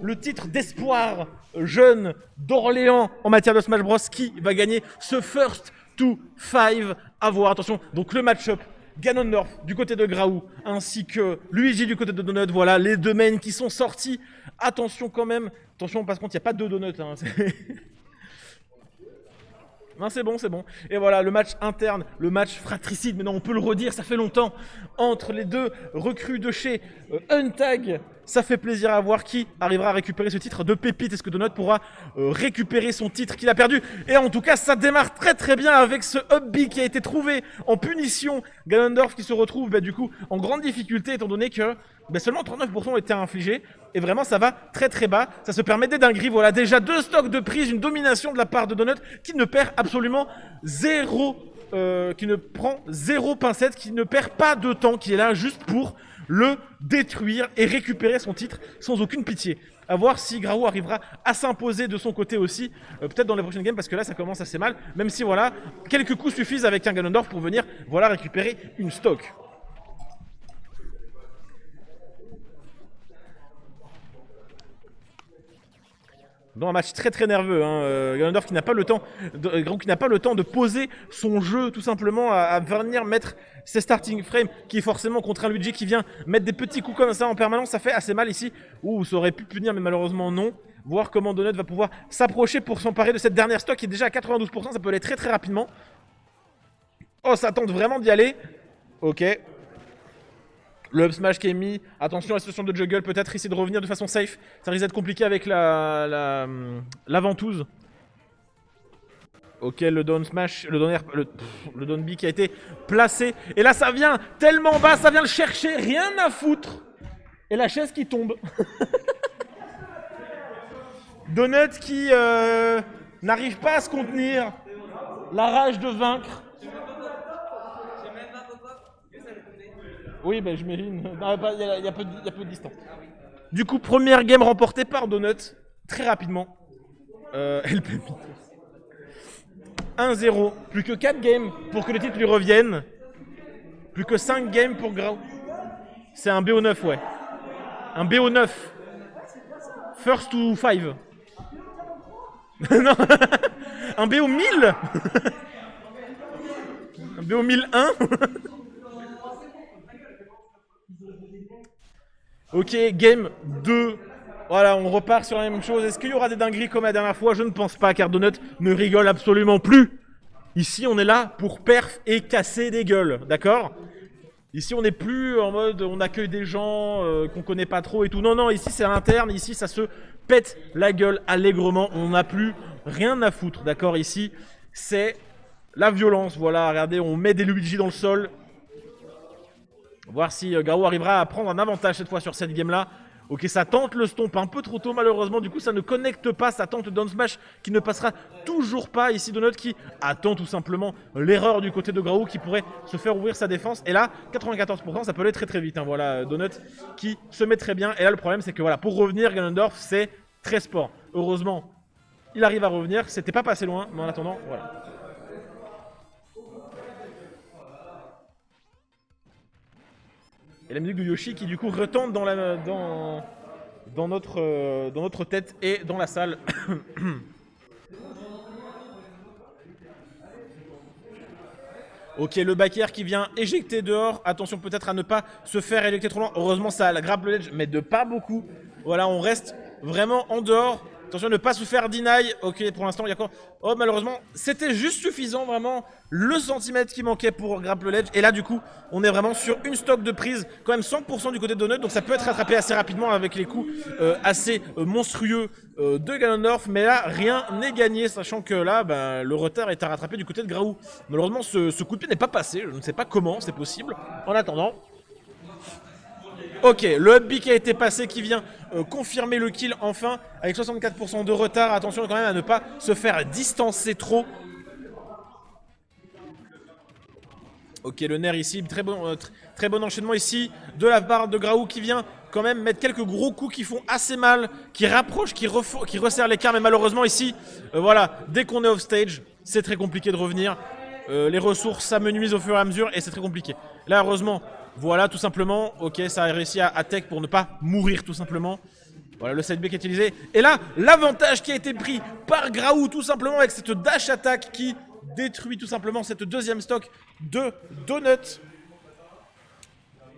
le titre d'espoir jeune d'Orléans en matière de Smash Bros. Qui va gagner ce First to 5 à voir. Attention, donc le match-up Ganondorf du côté de Graou ainsi que Luigi du côté de Donut. Voilà les deux mains qui sont sortis. Attention quand même. Attention, parce contre, il n'y a pas de Donut. Hein. Non, c'est bon, c'est bon. Et voilà, le match interne, le match fratricide, maintenant on peut le redire, ça fait longtemps, entre les deux recrues de chez Untag. Ça fait plaisir à voir qui arrivera à récupérer ce titre de pépite. Est-ce que Donut pourra récupérer son titre qu'il a perdu? Et en tout cas, ça démarre très très bien avec ce up B qui a été trouvé en punition. Ganondorf qui se retrouve du coup en grande difficulté étant donné que seulement 39% ont été infligés. Et vraiment, ça va très très bas. Ça se permet des dingueries. Voilà, déjà 2 stocks de prise, une domination de la part de Donut qui ne perd absolument zéro, qui ne prend zéro pincette, qui ne perd pas de temps, qui est là juste pour le détruire et récupérer son titre sans aucune pitié. A voir si Graou arrivera à s'imposer de son côté aussi, peut-être dans les prochaines games, parce que là ça commence assez mal, même si voilà, quelques coups suffisent avec un Ganondorf pour venir voilà récupérer une stock. Dans un match très très nerveux, hein. Ganondorf qui n'a pas le temps, Graou qui n'a pas le temps de poser son jeu tout simplement à venir mettre ses starting frames qui forcément contre un Luigi qui vient mettre des petits coups comme ça en permanence, ça fait assez mal ici. Ouh, ça aurait pu punir mais malheureusement non. Voir comment Donut va pouvoir s'approcher pour s'emparer de cette dernière stock qui est déjà à 92%, ça peut aller très très rapidement. Oh, ça tente vraiment d'y aller. Ok. Le up smash qui est mis. Attention à la situation de juggle. Peut-être essayer de revenir de façon safe. Ça risque d'être compliqué avec la ventouse. Ok, le down smash, le down B qui a été placé. Et là, ça vient tellement bas, ça vient le chercher. Rien à foutre. Et la chaise qui tombe. Donut qui n'arrive pas à se contenir. La rage de vaincre. Oui, j'imagine. Il y a peu de distance. Du coup, première game remportée par Donut. Très rapidement. LP 1-0. Plus que 4 games pour que le titre lui revienne. Plus que 5 games pour Graou. C'est un BO9, ouais. Un BO9. First to 5. Non. Un BO 1000. Un BO 1001. Ok, game 2. Voilà, on repart sur la même chose. Est-ce qu'il y aura des dingueries comme la dernière fois? Je ne pense pas, car Donut ne rigole absolument plus. Ici, on est là pour perf et casser des gueules, d'accord? Ici, on n'est plus en mode on accueille des gens qu'on connaît pas trop et tout. Non, non, ici, c'est à l'interne. Ici, ça se pète la gueule allègrement. On n'a plus rien à foutre, d'accord? Ici, c'est la violence. Voilà, regardez, on met des Luigi dans le sol. Voir si Graou arrivera à prendre un avantage cette fois sur cette game-là. Ok, ça tente le stomp un peu trop tôt malheureusement, du coup ça ne connecte pas, ça tente le down smash qui ne passera toujours pas. Ici Donut qui attend tout simplement l'erreur du côté de Graou qui pourrait se faire ouvrir sa défense. Et là, 94%, ça peut aller très très vite. Hein. Voilà, Donut qui se met très bien. Et là le problème c'est que voilà, pour revenir, Ganondorf c'est très sport. Heureusement, il arrive à revenir, c'était pas passé loin, mais en attendant, voilà. Et la musique de Yoshi qui du coup retombe dans notre tête et dans la salle. Ok, le back air qui vient éjecter dehors. Attention peut-être à ne pas se faire éjecter trop loin. Heureusement ça grappe le ledge, mais de pas beaucoup. Voilà, on reste vraiment en dehors. Attention à ne pas se faire deny. Ok, pour l'instant, il y a quoi? Oh, malheureusement, c'était juste suffisant, vraiment. Le centimètre qui manquait pour grapple le ledge. Et là, du coup, on est vraiment sur une stock de prise. Quand même 100% du côté de Donut. Donc ça peut être rattrapé assez rapidement avec les coups assez monstrueux de Ganondorf. Mais là, rien n'est gagné. Sachant que là, le retard est à rattraper du côté de Graou. Malheureusement, ce coup de pied n'est pas passé. Je ne sais pas comment c'est possible. En attendant... Ok, le up B qui a été passé qui vient confirmer le kill enfin avec 64% de retard. Attention quand même à ne pas se faire distancer trop. Ok, le nerf ici, très bon enchaînement ici de la part de Graou qui vient quand même mettre quelques gros coups qui font assez mal, qui rapprochent, qui resserrent l'écart. Mais malheureusement ici, voilà, dès qu'on est off stage, c'est très compliqué de revenir. Les ressources s'amenuisent au fur et à mesure et c'est très compliqué. Là heureusement... Voilà, tout simplement. Ok, ça a réussi à tech pour ne pas mourir, tout simplement. Voilà le side B qui est utilisé. Et là, l'avantage qui a été pris par Graou tout simplement avec cette dash attack qui détruit tout simplement cette deuxième stock de Donut.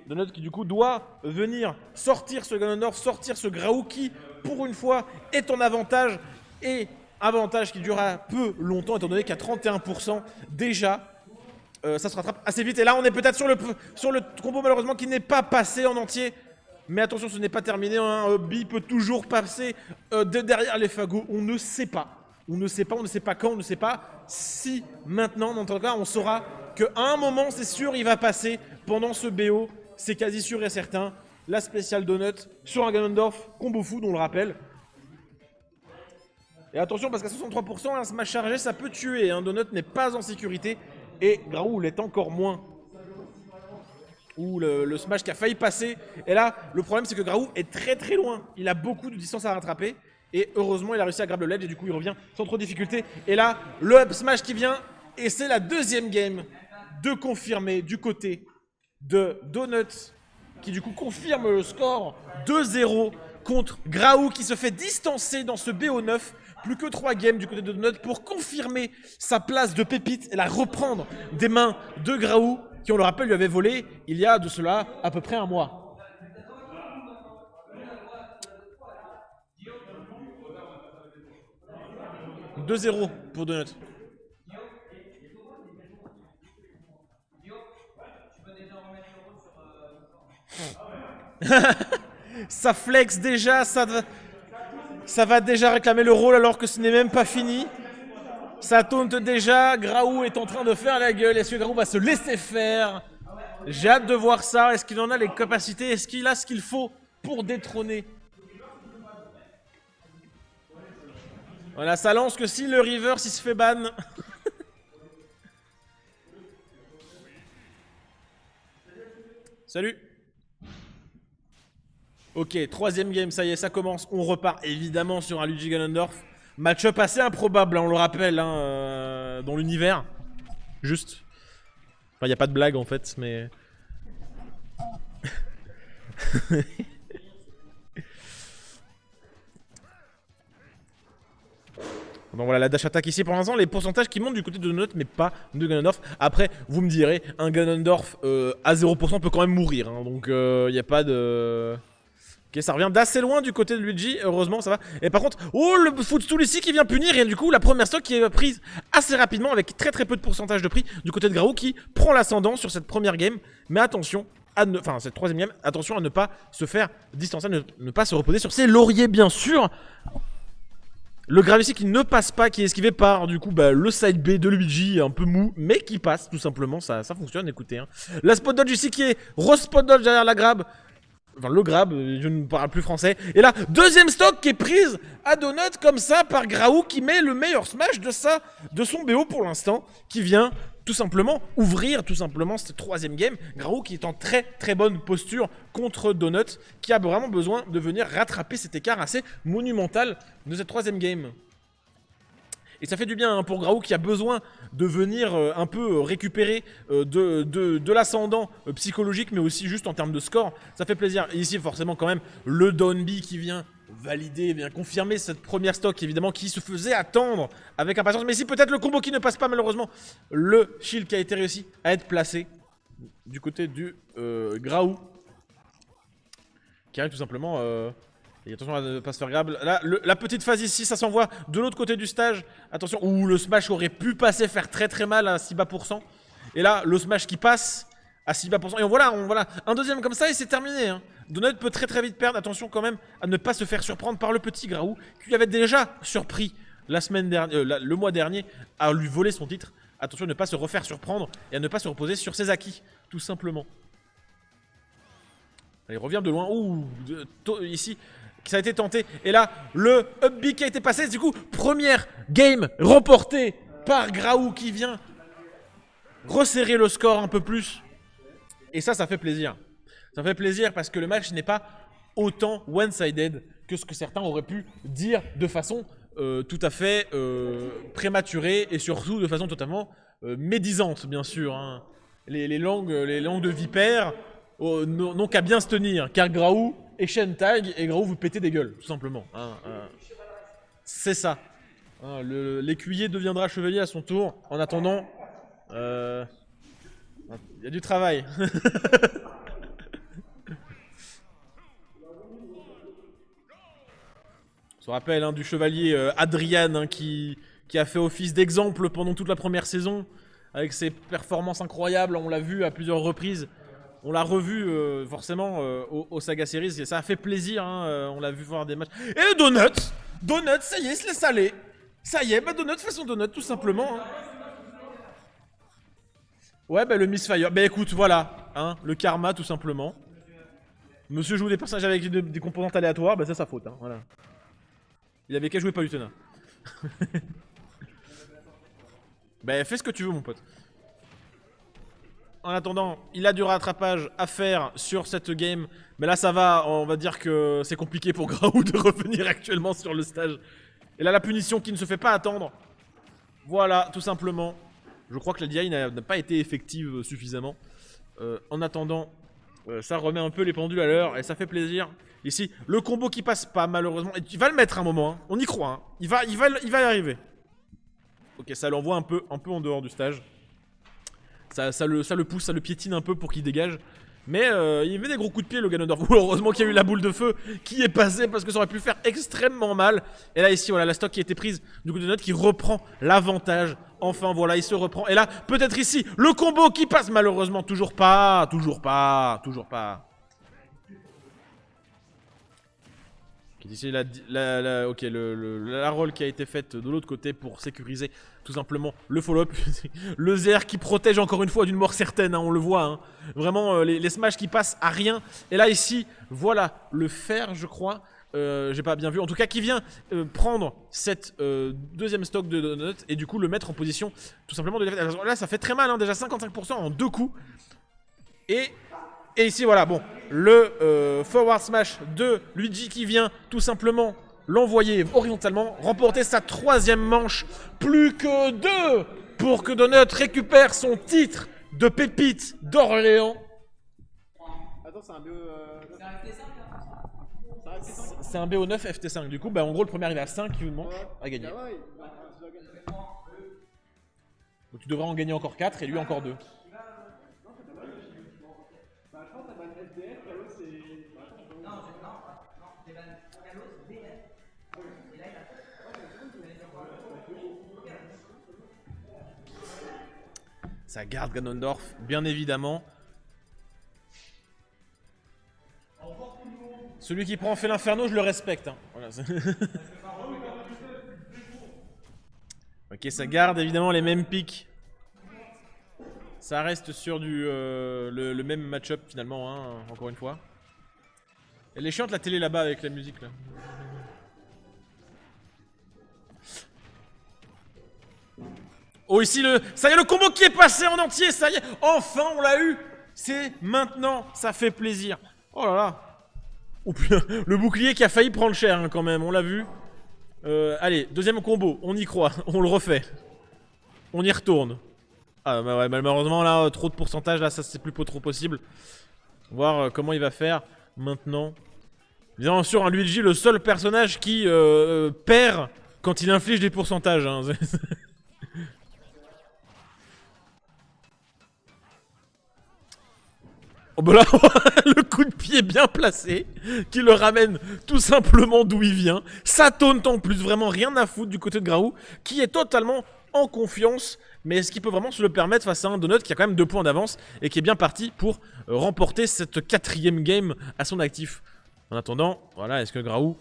Donut qui du coup doit venir sortir ce Ganondorf, sortir ce Graou qui pour une fois est en avantage. Et avantage qui durera peu longtemps étant donné qu'à 31% déjà ça se rattrape assez vite. Et là on est peut-être sur le combo malheureusement qui n'est pas passé en entier. Mais attention, ce n'est pas terminé, hein. B peut toujours passer de derrière les fagots, on ne sait pas. On ne sait pas quand, on ne sait pas si maintenant, en tout cas, on saura qu'à un moment, c'est sûr, il va passer pendant ce BO. C'est quasi sûr et certain. La spéciale Donut sur un Ganondorf, combo food, on le rappelle. Et attention, parce qu'à 63%, un smash chargé, ça peut tuer. Hein. Donut n'est pas en sécurité et Graou l'est encore moins. Ou le smash qui a failli passer. Et là, le problème, c'est que Graou est très très loin. Il a beaucoup de distance à rattraper. Et heureusement, il a réussi à grab le ledge et du coup, il revient sans trop de difficulté. Et là, le up smash qui vient. Et c'est la deuxième game de confirmer du côté de Donut. Qui du coup confirme le score 2-0 contre Graou qui se fait distancer dans ce BO9. Plus que 3 games du côté de Donut pour confirmer sa place de pépite et la reprendre des mains de Graou. Qui, on le rappelle, lui avait volé il y a de cela à peu près un mois. « 2-0 pour Donut. Ça flex déjà, ça va déjà réclamer le rôle alors que ce n'est même pas fini. Ça taunte déjà, Graou est en train de faire la gueule, est-ce que Graou va se laisser faire? J'ai hâte de voir ça, est-ce qu'il en a les capacités, est-ce qu'il a ce qu'il faut pour détrôner? Voilà, ça lance que si le reverse il se fait ban. Salut. Ok, troisième game, ça y est, ça commence, on repart évidemment sur un Luigi Ganondorf. Match-up assez improbable, hein, on le rappelle, hein, dans l'univers. Juste. Enfin, il n'y a pas de blague en fait, mais... Bon voilà, la dash attack ici pour l'instant, les pourcentages qui montent du côté de Donut, mais pas de Ganondorf. Après, vous me direz, un Ganondorf à 0% peut quand même mourir, hein, donc il n'y a pas de... Ok, ça revient d'assez loin du côté de Luigi, heureusement ça va. Et par contre, oh le footstool ici qui vient punir, et du coup la première stock qui est prise assez rapidement avec très très peu de pourcentage de prix du côté de Graou qui prend l'ascendant sur cette première game. Mais attention, enfin cette troisième game, attention à ne pas se faire distancer, ne pas se reposer sur ses lauriers bien sûr. Le grave ici qui ne passe pas, qui est esquivé par du coup le side B de Luigi un peu mou, mais qui passe tout simplement, ça fonctionne, écoutez. Hein. La spot dodge ici qui est re-spot dodge derrière la grab. Enfin le grab, je ne parle plus français. Et là, deuxième stock qui est prise à Donut comme ça par Graou qui met le meilleur smash de son BO pour l'instant. Qui vient tout simplement ouvrir tout simplement cette troisième game. Graou qui est en très très bonne posture contre Donut. Qui a vraiment besoin de venir rattraper cet écart assez monumental de cette troisième game. Et ça fait du bien hein, pour Graou qui a besoin de venir un peu récupérer de l'ascendant psychologique, mais aussi juste en termes de score. Ça fait plaisir. Et ici, forcément, quand même, le down B qui vient valider, vient confirmer cette première stock, évidemment, qui se faisait attendre avec impatience. Mais ici, peut-être le combo qui ne passe pas, malheureusement. Le shield qui a été réussi à être placé du côté du Graou. Qui arrive tout simplement... Et attention à ne pas se faire grab. Là, la petite phase ici, ça s'envoie de l'autre côté du stage. Attention, ouh, le smash aurait pu passer, faire très très mal à 6 bas %. Et là, le smash qui passe à 6 bas %. Et voilà, un deuxième comme ça et c'est terminé. Hein. Donut peut très très vite perdre. Attention quand même à ne pas se faire surprendre par le petit Graou, qui avait déjà surpris la semaine dernière, le mois dernier, à lui voler son titre. Attention à ne pas se refaire surprendre et à ne pas se reposer sur ses acquis, tout simplement. Il revient de loin. Ouh, ici... Ça a été tenté. Et là, le up B qui a été passé. Du coup, première game remportée par Graou qui vient resserrer le score un peu plus. Et ça fait plaisir. Ça fait plaisir parce que le match n'est pas autant one-sided que ce que certains auraient pu dire de façon tout à fait prématurée et surtout de façon totalement médisante, bien sûr. Hein. Les langues de vipère n'ont qu'à bien se tenir. Car Graou... et Shen tag, et Graou vous pétez des gueules, tout simplement. C'est ça. L'écuyer deviendra chevalier à son tour. En attendant, il y a du travail. On se rappelle du chevalier Adrian qui a fait office d'exemple pendant toute la première saison, avec ses performances incroyables, on l'a vu à plusieurs reprises. On l'a revu forcément au Saga Series, et ça a fait plaisir, on l'a vu voir des matchs. Et Donut, ça y est, il se laisse aller. Ça y est, Donut fait son Donut tout simplement. Ouais, le Misfire. Écoute, voilà, le karma tout simplement. Monsieur joue des personnages avec des composantes aléatoires, c'est sa faute, voilà. Il avait qu'à jouer Palutena. Fais ce que tu veux, mon pote. En attendant, il a du rattrapage à faire sur cette game. Mais là, ça va, on va dire que c'est compliqué pour Graou de revenir actuellement sur le stage. Et là, la punition qui ne se fait pas attendre. Voilà, tout simplement. Je crois que la DI n'a pas été effective suffisamment. En attendant, ça remet un peu les pendules à l'heure et ça fait plaisir. Ici, le combo qui passe pas, malheureusement. Et il va le mettre un moment, on y croit. Il va y arriver. Ok, ça l'envoie un peu en dehors du stage. Ça le pousse, ça le piétine un peu pour qu'il dégage. Mais il met des gros coups de pied, le Ganondorf. Heureusement qu'il y a eu la boule de feu qui est passée parce que ça aurait pu faire extrêmement mal. Et là, ici, voilà, la stock qui a été prise du coup de Donut qui reprend l'avantage. Enfin, voilà, il se reprend. Et là, peut-être ici, le combo qui passe. Malheureusement, toujours pas. Ici, la roll qui a été faite de l'autre côté pour sécuriser tout simplement le follow-up. Le Zer qui protège encore une fois d'une mort certaine, on le voit. Vraiment, les smash qui passent à rien. Et là, ici, voilà, le fer, je crois. J'ai pas bien vu. En tout cas, qui vient prendre cette deuxième stock de Donut et du coup le mettre en position tout simplement de défaite. Là, ça fait très mal, déjà 55% en 2 coups. Et ici, voilà, bon, le forward smash de Luigi qui vient tout simplement l'envoyer horizontalement, remporter sa 3e manche. Plus que 2 pour que Donut récupère son titre de pépite d'Orléans. Attends, c'est un BO... C'est un BO9 FT5. Du coup, en gros, le premier arrivé à 5 qui manche à gagner. Donc tu devrais en gagner encore 4 et lui encore 2. Ça garde Ganondorf, bien évidemment. Celui qui prend fait l'inferno, je le respecte. Voilà. Ok, ça garde évidemment les mêmes pics. Ça reste sur le même match-up finalement, encore une fois. Elle est chiante la télé là-bas avec la musique là. Oh ici ça y est, le combo qui est passé en entier, ça y est, enfin on l'a eu. C'est maintenant, ça fait plaisir. Oh là là. Oh putain, le bouclier qui a failli prendre cher quand même, on l'a vu. Allez, deuxième combo, on y croit, on le refait. On y retourne. Ah ouais, malheureusement là, trop de pourcentage, là ça c'est plus trop possible. Voir comment il va faire maintenant. Bien sûr, Luigi, le seul personnage qui perd quand il inflige des pourcentages. Oh bah là, le coup de pied bien placé, qui le ramène tout simplement d'où il vient. Ça taunt en plus, vraiment rien à foutre du côté de Graou, qui est totalement en confiance. Mais est-ce qu'il peut vraiment se le permettre face à un Donut qui a quand même 2 points d'avance et qui est bien parti pour remporter cette 4e game à son actif. En attendant, voilà, est-ce que Graou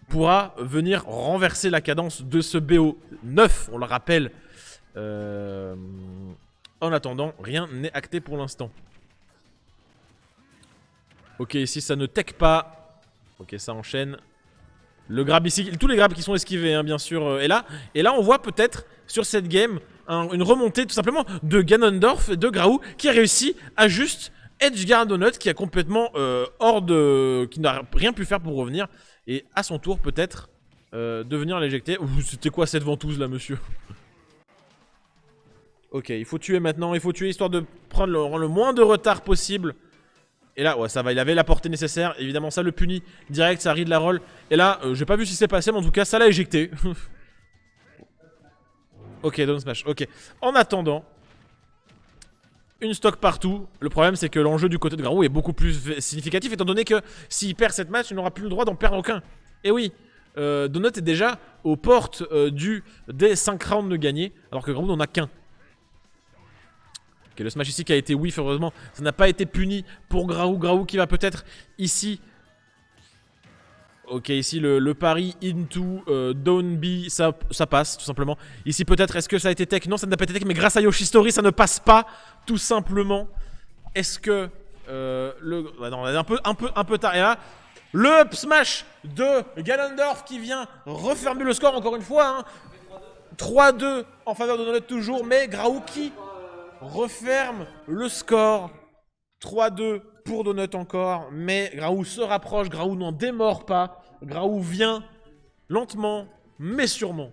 pourra venir renverser la cadence de ce BO9, on le rappelle. En attendant, rien n'est acté pour l'instant. Ok, ici ça ne tech pas. Ok, ça enchaîne. Le grab ici, tous les grabs qui sont esquivés, bien sûr, est là. Et là, on voit peut-être sur cette game une remontée tout simplement de Ganondorf et de Graou qui a réussi à juste edgeguard Donut qui a complètement qui n'a rien pu faire pour revenir. Et à son tour, peut-être de venir l'éjecter. C'était quoi cette ventouse là, monsieur? Ok, il faut tuer maintenant, il faut tuer histoire de prendre le moins de retard possible Et là, ouais, ça va, il avait la portée nécessaire. Évidemment, ça le punit direct, ça rit de la roll. Et là, j'ai pas vu ce qui s'est passé, mais en tout cas, ça l'a éjecté. Ok, down smash, ok. En attendant, une stock partout. Le problème, c'est que l'enjeu du côté de Graou est beaucoup plus significatif, étant donné que s'il perd cette match, il n'aura plus le droit d'en perdre aucun. Et oui, Donut est déjà aux portes des 5 rounds de gagner, alors que Graou n'en a qu'un. Ok, le smash ici qui a été whiff, heureusement, ça n'a pas été puni pour Graou. Graou qui va peut-être ici... Ok, ici le pari into down B, ça passe tout simplement. Ici peut-être, est-ce que ça a été tech? Non, ça n'a pas été tech, mais grâce à Yoshistory, ça ne passe pas tout simplement. Est-ce que non, on est un peu tard. Et là, le up smash de Ganondorf qui vient refermer le score encore une fois. Hein. 3-2 en faveur de Donut toujours, mais Graou qui referme le score. 3-2 pour Donut encore, mais Graou se rapproche, Graou n'en démord pas. Graou vient lentement, mais sûrement.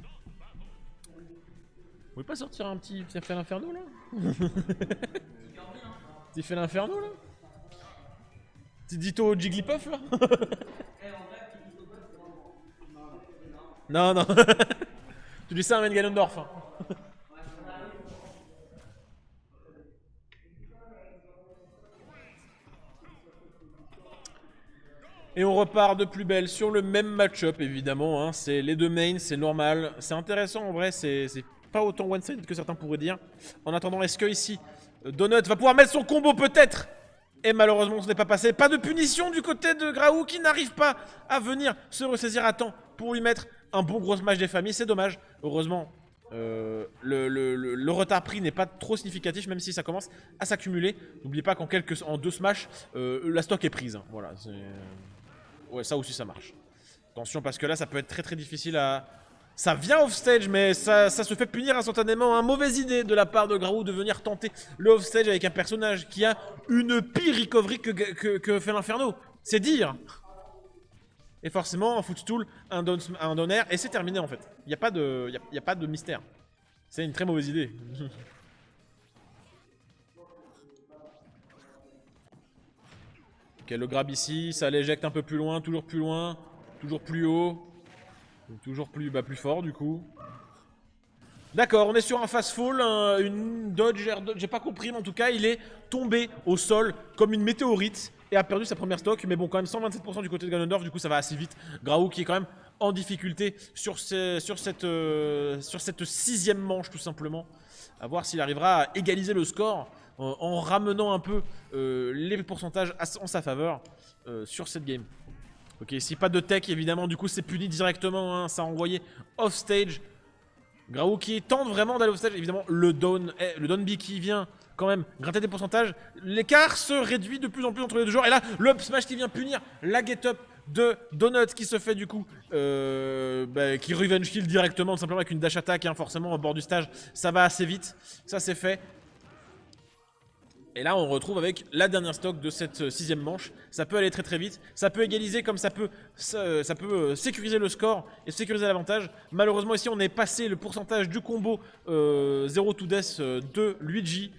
Vous pouvez pas sortir un petit fait l'inferno là? Petit fait l'inferno là? Petit Ditto Jigglypuff là? Non, non. Tu dis ça à un Ganondorf. Hein. Et on repart de plus belle sur le même match-up, évidemment. Hein. C'est les deux mains, c'est normal. C'est intéressant, en vrai. C'est pas autant one-sided que certains pourraient dire. En attendant, est-ce que ici, Donut va pouvoir mettre son combo, peut-être? Et malheureusement, ce n'est pas passé. Pas de punition du côté de Graou, qui n'arrive pas à venir se ressaisir à temps pour lui mettre un bon gros smash des familles. C'est dommage. Heureusement, le retard pris n'est pas trop significatif, même si ça commence à s'accumuler. N'oubliez pas qu'en deux smash, la stock est prise. Hein. Voilà, c'est... Ouais, ça aussi ça marche. Attention parce que là ça peut être très difficile à... Ça vient off-stage mais ça se fait punir instantanément. Hein. Mauvaise idée de la part de Graou de venir tenter le off-stage avec un personnage qui a une pire recovery que fait l'Inferno. C'est dire. Et forcément un footstool, un down air et c'est terminé en fait. Il n'y a pas de mystère. C'est une très mauvaise idée. Ok, le grab ici, ça l'éjecte un peu plus loin, toujours plus haut, toujours plus fort du coup. D'accord, on est sur un fast fall, une dodge, j'ai pas compris, mais en tout cas il est tombé au sol comme une météorite et a perdu sa première stock. Mais bon, quand même 127% du côté de Ganondorf, du coup ça va assez vite. Graou qui est quand même en difficulté sur cette 6ème manche tout simplement. À voir s'il arrivera à égaliser le score en ramenant un peu les pourcentages en sa faveur sur cette game. Ok, ici pas de tech évidemment, du coup c'est puni directement, hein, ça a envoyé off stage. Graou qui tente vraiment d'aller off stage, évidemment le down B qui vient quand même gratter des pourcentages. L'écart se réduit de plus en plus entre les deux joueurs. Et là, le up smash qui vient punir la get up de Donut qui se fait du coup qui revenge kill directement, simplement avec une dash attack, hein, forcément au bord du stage, ça va assez vite, ça c'est fait. Et là on retrouve avec la dernière stock de cette 6ème manche. Ça peut aller très vite, ça peut égaliser comme ça peut sécuriser le score et sécuriser l'avantage. Malheureusement ici on est passé le pourcentage du combo 0 to death de Luigi.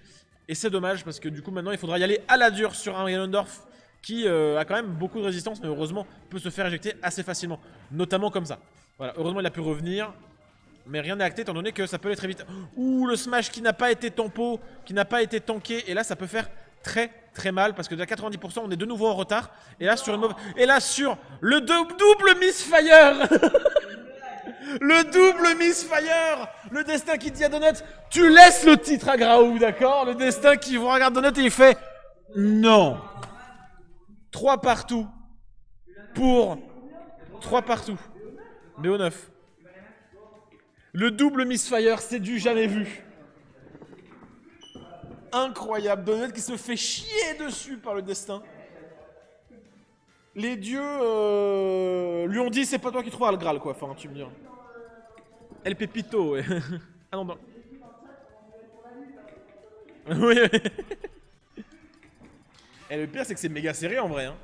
Et c'est dommage parce que du coup maintenant il faudra y aller à la dure sur un Ganondorf qui a quand même beaucoup de résistance, mais heureusement peut se faire éjecter assez facilement, notamment comme ça. Voilà, heureusement il a pu revenir, mais rien n'est acté étant donné que ça peut aller très vite. Ouh, le smash qui n'a pas été tempo, qui n'a pas été tanké, et là ça peut faire très mal parce que déjà 90% on est de nouveau en retard. Et là sur le double misfire. Le double misfire. Le destin qui dit à Donut, tu laisses le titre à Graou, d'accord? Le destin qui vous regarde Donut et il fait non. 3 partout pour 3 partout. BO9. Le double misfire, c'est du jamais vu. Incroyable. Donut qui se fait chier dessus par le destin. Les dieux lui ont dit c'est pas toi qui trouveras le Graal quoi. Enfin tu me diras. El Pepito, ouais. Ah non, non. Oui, oui. Et le pire c'est que c'est méga serré en vrai. Hein.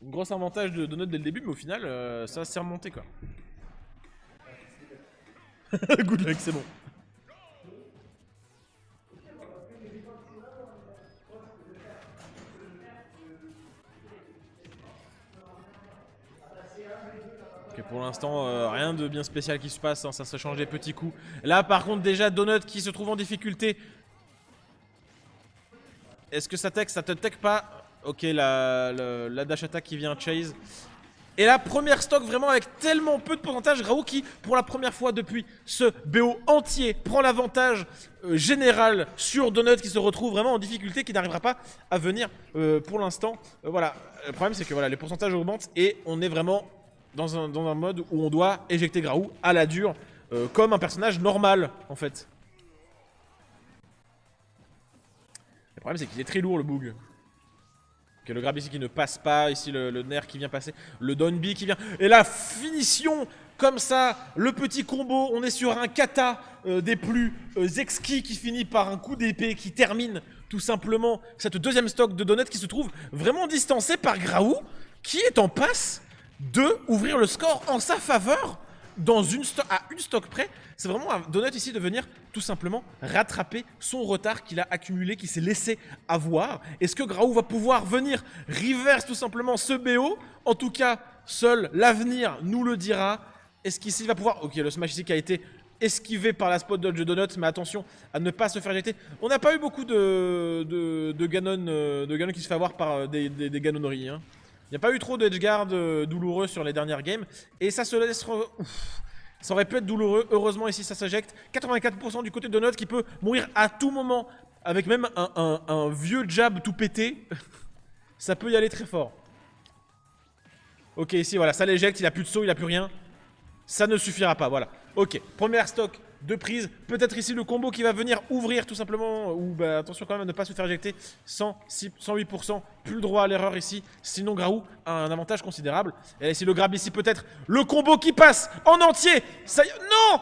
Un gros avantage de Donut dès le début, mais au final ça s'est remonté quoi. Good luck, c'est bon. Ok, pour l'instant, rien de bien spécial qui se passe, hein, ça se change des petits coups. Là, par contre, déjà, Donut qui se trouve en difficulté. Est-ce que ça te tech pas? Ok, la dash attack qui vient chase. Et la première stock vraiment avec tellement peu de pourcentage. Raoult qui, pour la première fois depuis ce BO entier, prend l'avantage général sur Donut qui se retrouve vraiment en difficulté, qui n'arrivera pas à venir pour l'instant. Voilà, le problème c'est que voilà, les pourcentages augmentent et on est vraiment dans un mode où on doit éjecter Raoult à la dure, comme un personnage normal en fait. Le problème c'est qu'il est très lourd le Boog. Okay, le grab ici qui ne passe pas, ici le nerf qui vient passer, le down B qui vient, et la finition comme ça, le petit combo, on est sur un kata des plus exquis qui finit par un coup d'épée qui termine tout simplement cette deuxième stock de Donut qui se trouve vraiment distancé par Raoult qui est en passe de ouvrir le score en sa faveur dans à une stock près. C'est vraiment un Donut ici de venir tout simplement rattraper son retard qu'il a accumulé, qu'il s'est laissé avoir. Est-ce que Raoult va pouvoir venir reverse tout simplement ce BO? En tout cas, seul l'avenir nous le dira. Est-ce qu'ici il va pouvoir... Ok, le smash ici qui a été esquivé par la spot dodge de Donut, mais attention à ne pas se faire jeter. On n'a pas eu beaucoup de Ganon qui se fait avoir par des Ganoneries. Hein. Il n'y a pas eu trop d'edgeguard douloureux sur les dernières games. Et ça se laisse... Ouf. Ça aurait pu être douloureux. Heureusement, ici, ça s'éjecte. 84% du côté de Donut qui peut mourir à tout moment. Avec même un vieux jab tout pété. Ça peut y aller très fort. Ok, ici, voilà, ça l'éjecte. Il a plus de saut, il a plus rien. Ça ne suffira pas, voilà. Ok, première stock de prise. Peut-être ici le combo qui va venir ouvrir tout simplement. Ou bah, attention quand même à ne pas se faire éjecter. 108%. Plus le droit à l'erreur ici. Sinon Raoult a un avantage considérable. Et ici le grab ici peut-être. Le combo qui passe en entier. Ça y... Non!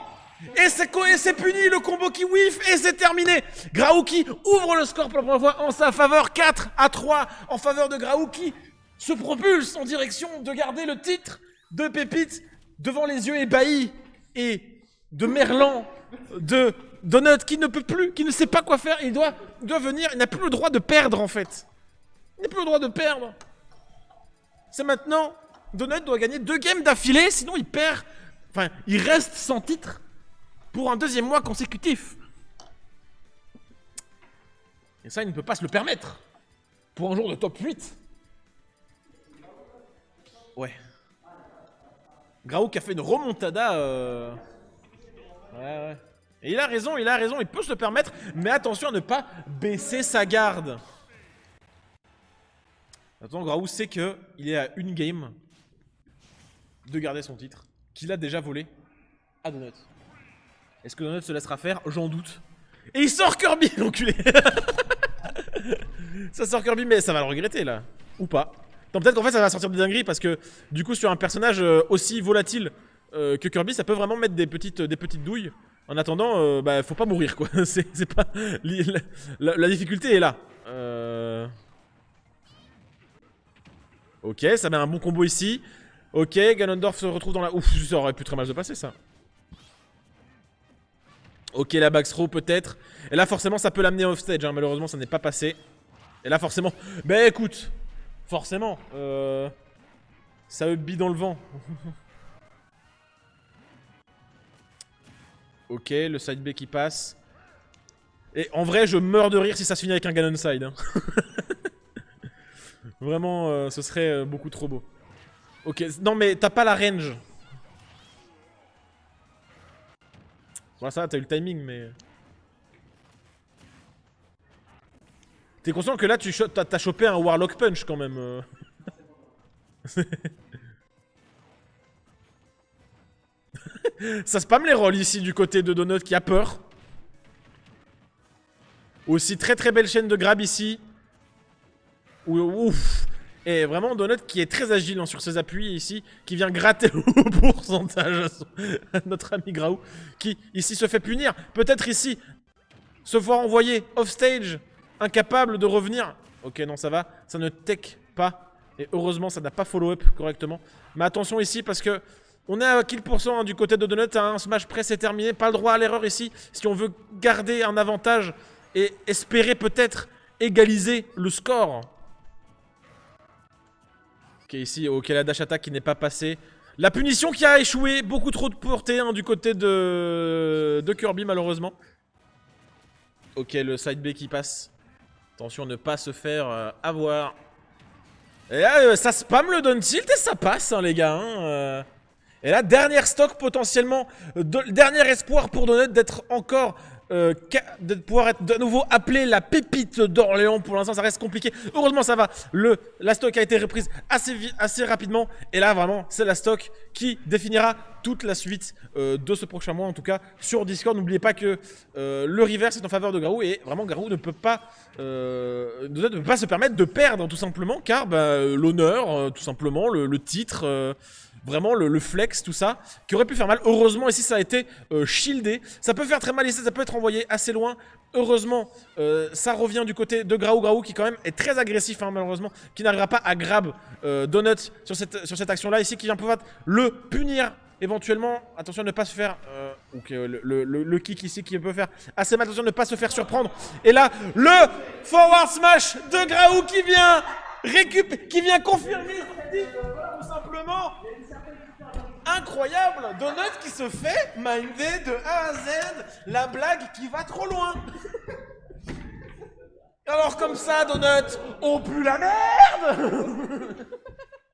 Et c'est puni, le combo qui whiff et c'est terminé. Raoult qui ouvre le score pour la première fois en sa faveur. 4-3 en faveur de Raoult qui se propulse en direction de garder le titre de Pépite devant les yeux ébahis et de Merlan, de Donut qui ne peut plus, qui ne sait pas quoi faire. Il doit venir, il n'a plus le droit de perdre en fait. Il n'a plus le droit de perdre. C'est maintenant, Donut doit gagner 2 games d'affilée, sinon il perd, enfin il reste sans titre pour un deuxième mois consécutif. Et ça il ne peut pas se le permettre pour un jour de top 8. Ouais. Raoult qui a fait une remontada. Ouais. Et il a raison, il peut se le permettre, mais attention à ne pas baisser sa garde. Attends, Raoult sait qu'il est à une game de garder son titre, qu'il a déjà volé à Donut. Est-ce que Donut se laissera faire? J'en doute. Et il sort Kirby, l'enculé. Ça sort Kirby, mais ça va le regretter là. Ou pas. Non, peut-être qu'en fait ça va sortir des dingueries parce que du coup sur un personnage aussi volatile que Kirby, ça peut vraiment mettre des petites douilles. En attendant, bah faut pas mourir quoi. C'est pas... La difficulté est là. Ok, ça met un bon combo ici. Ok, Ganondorf se retrouve dans la... Ouf, ça aurait pu très mal se passer ça. Ok, la backthrow peut-être. Et là forcément ça peut l'amener offstage, hein. Malheureusement ça n'est pas passé. Et là forcément... Bah écoute, forcément, ça upbeat dans le vent. Ok, le side B qui passe. Et en vrai, je meurs de rire si ça se finit avec un Ganon side. Hein. Vraiment, ce serait beaucoup trop beau. Ok, non mais t'as pas la range. Voilà, ça, t'as eu le timing, mais... T'es conscient que là, t'as chopé un Warlock Punch quand même. Ça spam les rolls ici du côté de Donut qui a peur. Aussi très belle chaîne de grab ici. Ouf. Et vraiment Donut qui est très agile hein, sur ses appuis ici. Qui vient gratter le pourcentage à notre ami Raoult. Qui ici se fait punir. Peut-être ici se voir envoyer off stage. Incapable de revenir. Ok non ça va. Ça ne tech pas. Et heureusement ça n'a pas follow up correctement. Mais attention ici parce que on est à kill % hein, du côté de Donut, un smash press est terminé, pas le droit à l'erreur ici, si on veut garder un avantage et espérer peut-être égaliser le score. Ok ici, ok la dash attack qui n'est pas passée, La punition qui a échoué, beaucoup trop de portée du côté de Kirby malheureusement. Ok, le side B qui passe. Attention à ne pas se faire avoir. Et là, ça spam le down tilt et ça passe les gars. Et là, dernière stock potentiellement, dernier espoir pour Donut d'être encore... de pouvoir être de nouveau appelé la pépite d'Orléans. Pour l'instant ça reste compliqué, heureusement ça va, la stock a été reprise assez rapidement, et là vraiment c'est la stock qui définira toute la suite de ce prochain mois, en tout cas sur Discord. N'oubliez pas que le reverse est en faveur de Garou, et vraiment Garou ne peut pas se permettre de perdre tout simplement, car l'honneur, tout simplement, le titre, vraiment le flex, tout ça, qui aurait pu faire mal. Heureusement ici ça a été shieldé. Ça peut faire très mal ici, ça peut être envoyé assez loin. Heureusement ça revient du côté de Graou qui quand même est très agressif malheureusement, qui n'arrivera pas à grab Donut sur cette action là ici, qui vient pouvoir le punir éventuellement. Attention à ne pas se faire le kick ici qui peut faire assez mal. Attention à ne pas se faire surprendre. Et là le forward smash de Graou qui vient confirmer tout simplement. Incroyable, Donut qui se fait minder de A à Z, la blague qui va trop loin. Alors comme ça, Donut, on pue la merde.